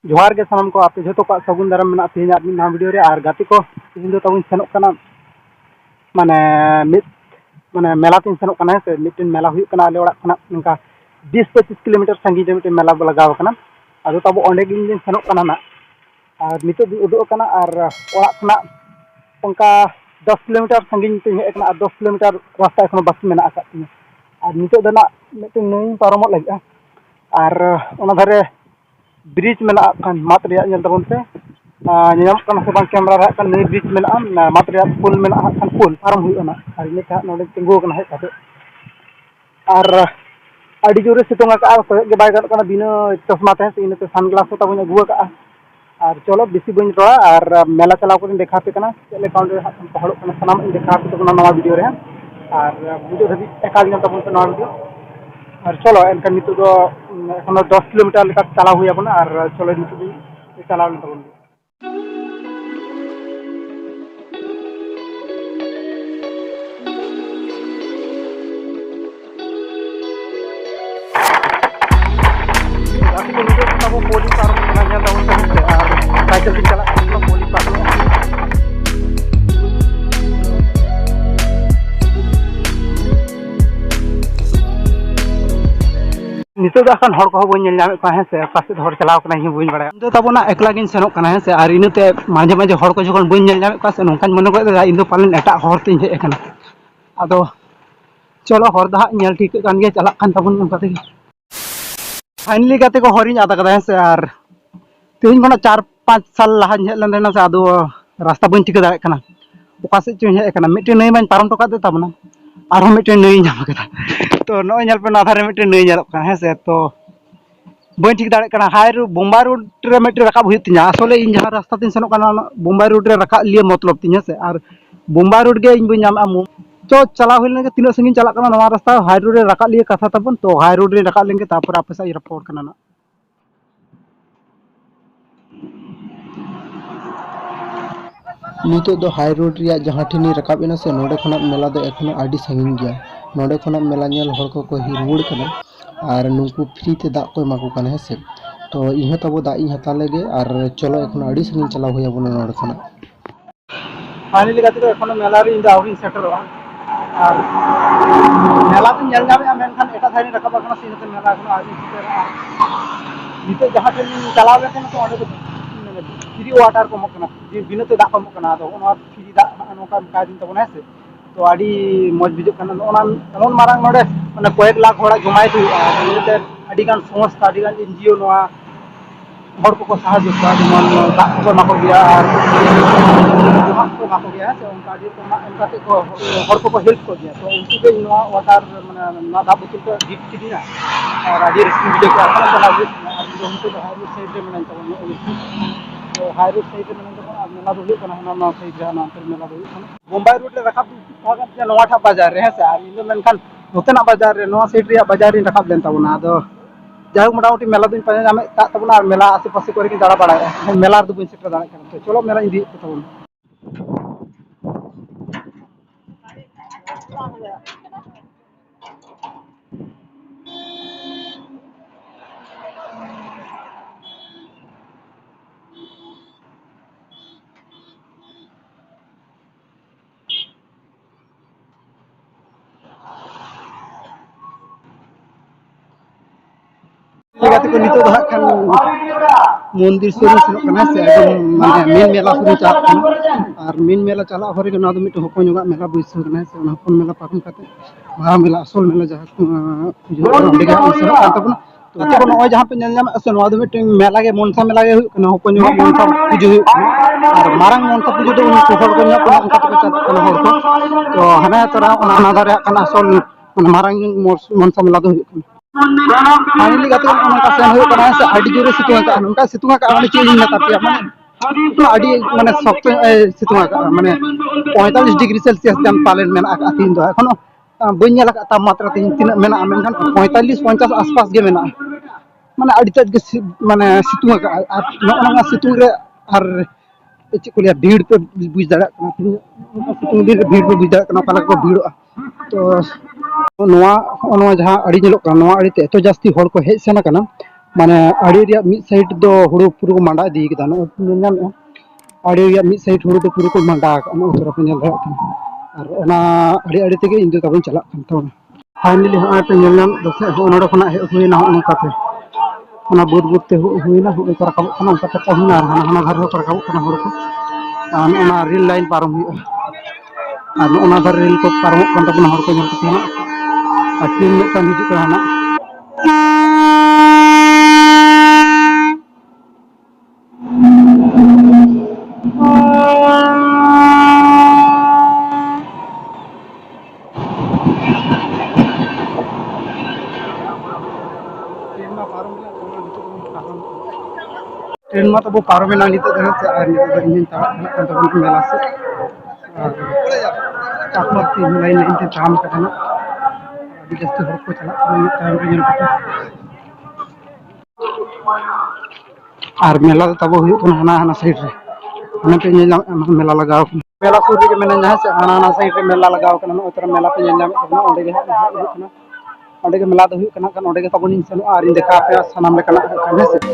जोहार के सामान को आप जो को सगुन दाराम मेना तेज ना वीडियो रे और गाते को तेज दो तबन सेनोक कना माने मित माने मेला तीन सेनोक कना से मिटन मेला हुई कना आले ओड़ा कना नका 20-25 किलोमीटर संगीन मिटन मेला लगाव कना आदो तब ओंडे गिन सेनोक कना ना और नितो दिन उदुक कना और ओड़ा कना उनका 10 किलोमीटर संगीन ते हे कना 10 किलोमीटर रास्ता एखनो बाकी मेना आका तिन और नितो दना मिटन नई पारमो लगा और ओना धरे ब्रिज में मात तबन से नाम कैमरा रहा नई ब्रिज में मात पुल में पुल पारम होना नोड़े तिंगू हेते और अड़ी जोरे सितुंग कोयक बै गनोग बिना चश्मा से इनते सानग्लास तब अगू और चलो बेसी बी रहा और मेला चलाव को देखा पे चले हड़ सामान देखा पे नवा वीडियो रे और मुझे धाबी एकाल तब पे नवा वीडियो और चलो एनका नितो 10 किलोमीटर लेका चलाव हुई अपना और चलो नितो चलाव तब पोली पारम और साइकिल चला पोली पारम नितो हर को बे से पास चलाव बी बड़ा तब एकला सेनों से और इनते माजे माजे हर को जो बी से नौका मन कर इन पालन एट हरती हेकना अदो चलो हर दहा ठीक चला तब फाइनली गाते को हर आदा से और तीन खना 4-5 साल लहा हेलना से अदो रास्ता बी ठिका दाड़ा ओका से चो हेकना मिट्टे नई मैं पारम टोका तबना और मिट्टे नई तो नई पे नाधारे मिट्टे नई है से तो बी ठीक दाड़ा हाई रोड बोम्बाई रोड रे मिट्टे रकाब हुई आसले इन जहाँ रास्ता तीन सेनों बोम्बाई रोड रे रकाब लिए मतलब तीन से और बोम्बाई रोड के इन बी तो चला हुई तीन संगी चला रास्ता हाई रोड रे रकाब लिए कथा तबन तो हाई रोड रे रकाब लेंगे तापर आप रपोड़ करना नितो दो हाई रोड रे जहाँ ठेनी रकाबना से नोडे खना मेला दो एखनो आडी संगीन गया नोडे खना मेला नेल हर को रुआड़ कना और नुकु फ्री ते दाग को एमा को कना है से तो इह तब दाग इन हता लेगे और चलो एखनो आडी संगीन चला हुई बना नोडे खना फाइनली गाते तो एखनो मेला रे इंदा आउरिन सेटरवा और मेला तो नेल जामे मेनखान एटा थाइनी रकाब कना सीनते मेला एखनो आउरिन सेटरवा नितो जहाँ ठेन चलाव लेते तो ओडे फ्री वाटर को बिना तो दाग को फ्री दाग नौका दिन तब है तो अड़ी मज बुझे एमन मारांग नोडे माने कयेक लाख हड़ा जमायत हुआ अड़ीगान संस्था अड़ीगान एनजीओ हड़ को साहाଯ୍य जेमन दाग को एमा गया और जमा को एमा गया से उनका हड़ को हेल्प को गया तो उनको वाटर माने दाग बोतल को गिफ्ट किदिना और अड़ी रस्मी बुझे को चला उनको हाई रोड साइड में तब तो हाई रोड साइड में मेला दो साइड मेला दो बोम्बाई रोड रकाब नवा बाजार है से इन मेनखान नोतेना बाजार रे नवा साइड रे बाजार रकाब लेन तबना अदो जाय मोटामुटी मेला दिन पाने जामे तबना मेला आसे पासे करे दाड़ा बड़ा मेला दो बन सेटर दाड़ा तो चलो मेला इदी तबन को नितो मंदिर सुरू से एकदम माने मेन मेला सुरू चला और मेन मेला चला हरे मिट हपन मेला बैसो से हपन मेला पारम मारा मेला असल मेला जहाँ तबना तो तब नॉय जहाँ पे से मिट मेला के मनसा मेला के हपन मनसा पुजो और मारंग मनसा पुजो तो तो हाना तरा दारे असल मारंग मनसा मेला फाइनली गाते सेन से अड़ी जोरे सितुंग सितुंग चेज मेता माने माने सख्त सितुंग माने 45 डिग्री सेल्सियस दाम पालन मेना तीन दो एखनो बी तापमात्रा तीन तीन मेना 45-50 आसपास के मेना माने अड़ी तेज माने सितुंग नोना सितुंग रे और चे को भीड़ पे बुझ दाड़ा सितुंग दिन भीड़ पे बुझ दाड़ा को भीड़ तो जहाँ अड़ी अड़ी एत जास्ती हड़ को हेज सेना माने आड़ी रिया मिड साइड दो हुड़ू पूरा को मांडा दी कदा नो नाम आड़ी रिया मिड साइड हुड़ू दो पूरा को मांडा नो उतरा पे नेल रहा और ओना आड़ी आड़ी तेगे इन दो तबन चला तो फाइनली हो पे नेल नाम दसे हो नोडो खना हे हुईना हो नकाते ओना बुद बुद ते हुईना हो को रकाब खना उनका कच्चा हुईना हना हना घर को रकाब खना हुड़ को ओना रेल लाइन पारम हुई और ओना धर रेल को पारम kan तबन हर को नेल कते ना और तीन मिटन हिजु kana ट्रेन में तो वो पारो में ना नीचे देना चाहिए नीचे देना चाहिए ताकि तो उनकी मेला से ताकत की लाइन इनके काम करते ना अभी जैसे हर को चला टाइम पे जरूर और मेला तो तब हुई तो हना हना साइड रे हना पे मेला लगाओ मेला सूर के मैंने जहाँ से हना हना साइड रे मेला लगाओ करना उतर मेला पे जन्म करना ओंडे के ओंडे के मेला तो हुई करना ओंडे के तब इन सनो आर इन देखा पे सनम लेकना